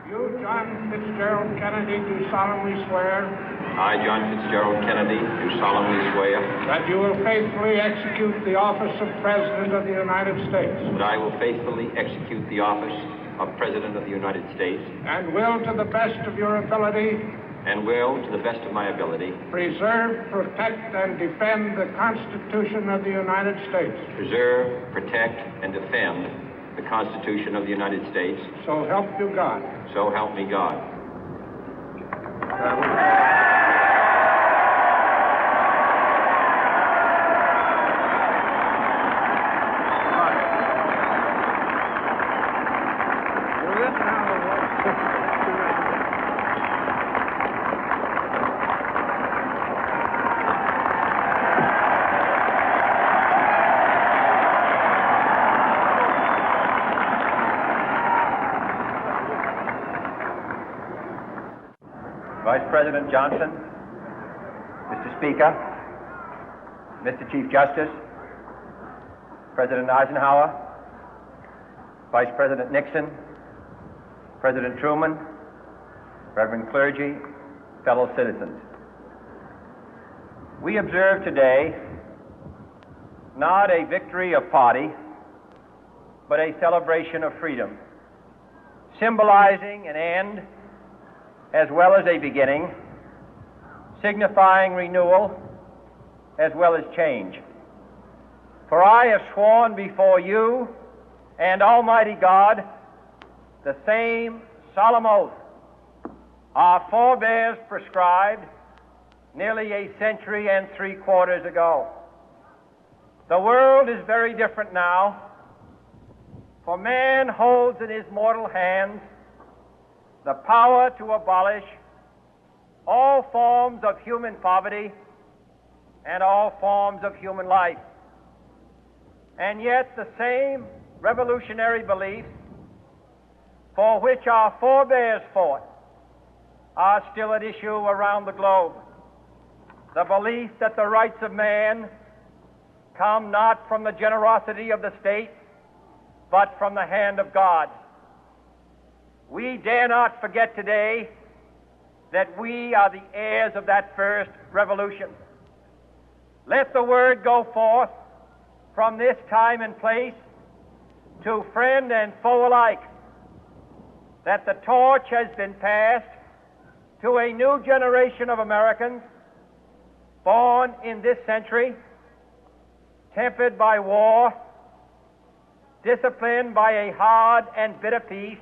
You, John Fitzgerald Kennedy, do solemnly swear I, John Fitzgerald Kennedy, do solemnly swear that you will faithfully execute the office of President of the United States that I will faithfully execute the office of President of the United States and will, to the best of your ability, and will, to the best of my ability, preserve, protect, and defend the Constitution of the United States. preserve, protect, and defend the Constitution of the United States. So help you God. So help me God. Vice President Johnson, Mr. Speaker, Mr. Chief Justice, President Eisenhower, Vice President Nixon, President Truman, Reverend clergy, fellow citizens. We observe today not a victory of party, but a celebration of freedom, symbolizing an end as well as a beginning, signifying renewal as well as change. For I have sworn before you and Almighty God the same solemn oath our forebears prescribed nearly a century and 3/4 ago. The world is very different now, for man holds in his mortal hands the power to abolish all forms of human poverty and all forms of human life. And yet the same revolutionary beliefs for which our forebears fought are still at issue around the globe. The belief that the rights of man come not from the generosity of the state, but from the hand of God. We dare not forget today that we are the heirs of that first revolution. Let the word go forth from this time and place to friend and foe alike that the torch has been passed to a new generation of Americans born in this century, tempered by war, disciplined by a hard and bitter peace,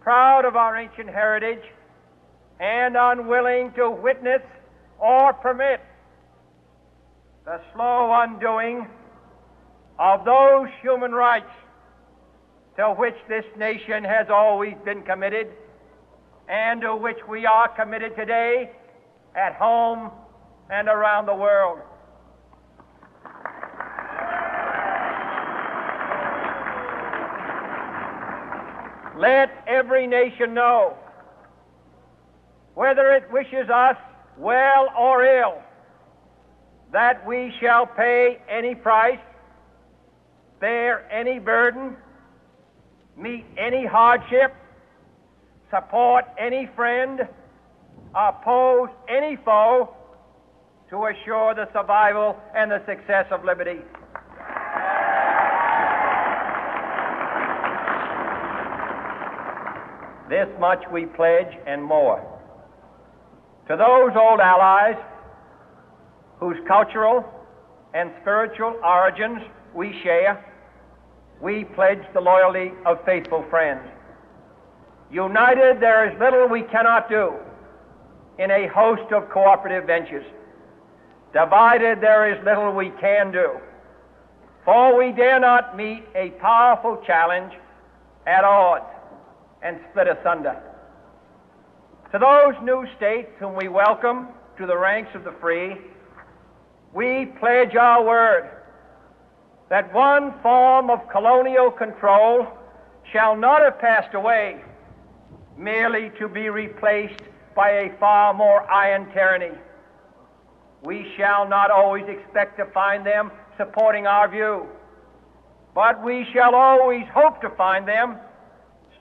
proud of our ancient heritage, and unwilling to witness or permit the slow undoing of those human rights to which this nation has always been committed and to which we are committed today at home and around the world. Let every nation know, whether it wishes us well or ill, that we shall pay any price, bear any burden, meet any hardship, support any friend, oppose any foe to assure the survival and the success of liberty. This much we pledge and more. To those old allies whose cultural and spiritual origins we share, we pledge the loyalty of faithful friends. United, there is little we cannot do in a host of cooperative ventures. Divided, there is little we can do, for we dare not meet a powerful challenge at odds and split asunder. To those new states whom we welcome to the ranks of the free, we pledge our word that one form of colonial control shall not have passed away merely to be replaced by a far more iron tyranny. We shall not always expect to find them supporting our view, but we shall always hope to find them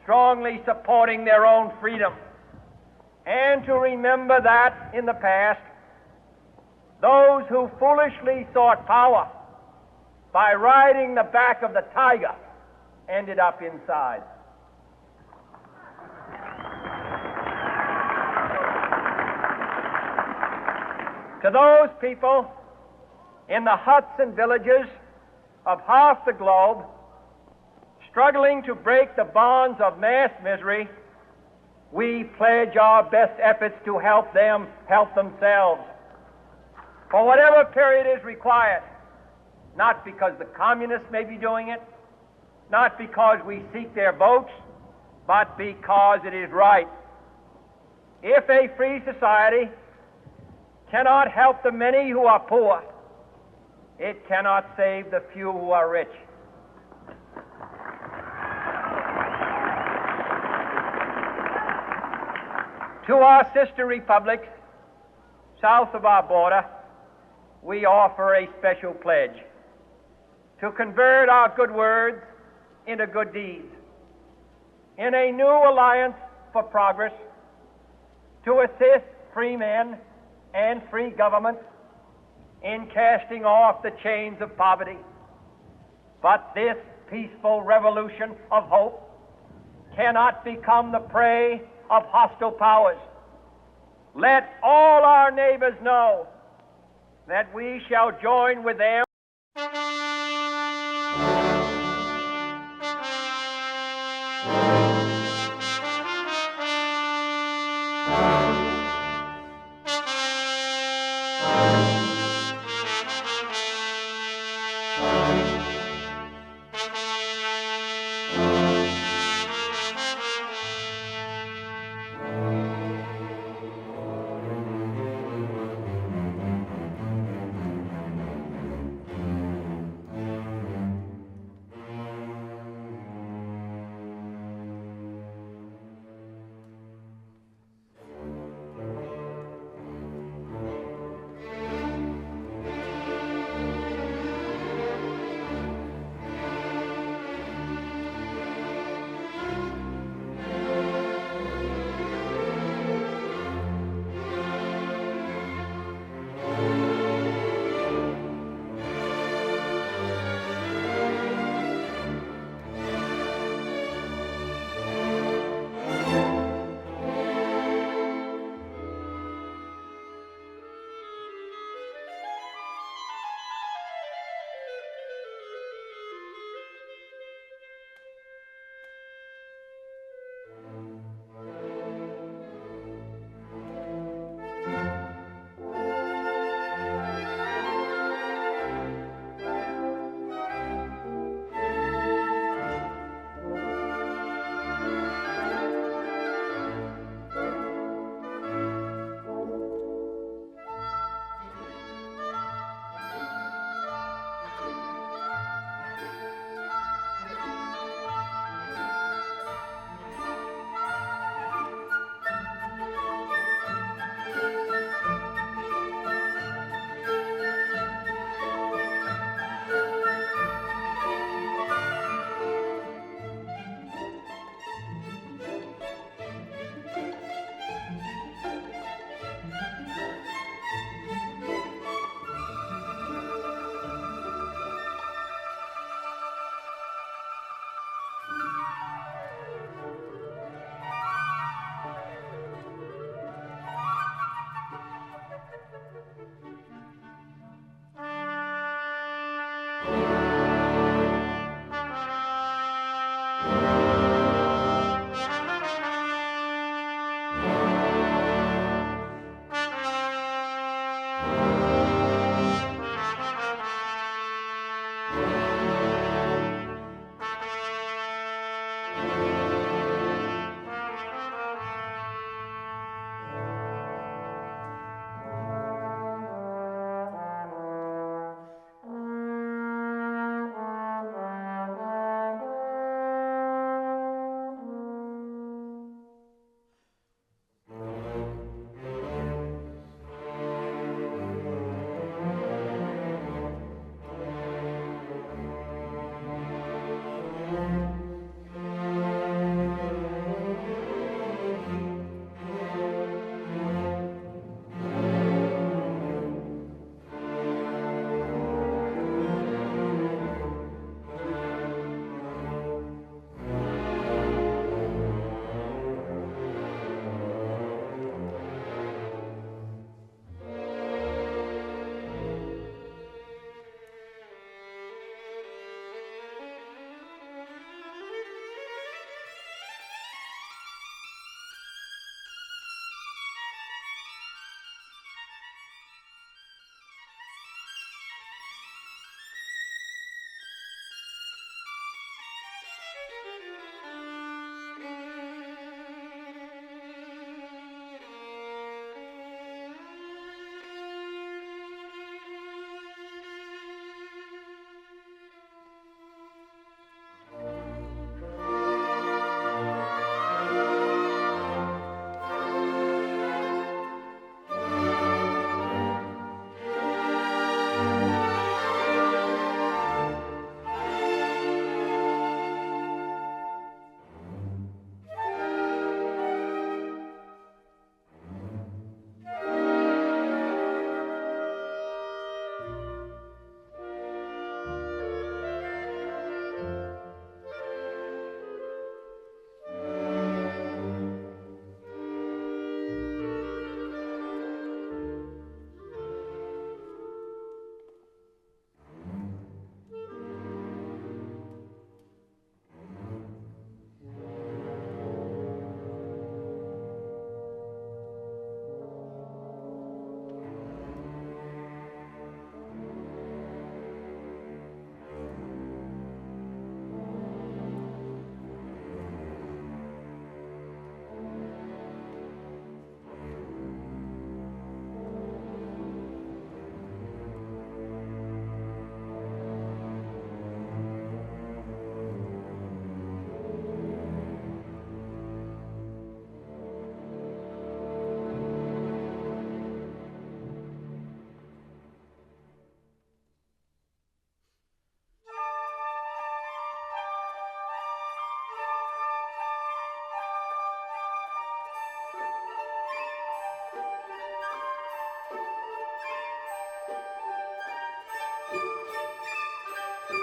strongly supporting their own freedom, and to remember that in the past, those who foolishly sought power by riding the back of the tiger ended up inside. To those people in the huts and villages of half the globe struggling to break the bonds of mass misery, we pledge our best efforts to help them help themselves for whatever period is required, not because the communists may be doing it, not because we seek their votes, but because it is right. If a free society cannot help the many who are poor, it cannot save the few who are rich. To our sister republics south of our border, we offer a special pledge to convert our good words into good deeds, in a new alliance for progress, to assist free men and free governments in casting off the chains of poverty. But this peaceful revolution of hope cannot become the prey of hostile powers. Let all our neighbors know that we shall join with them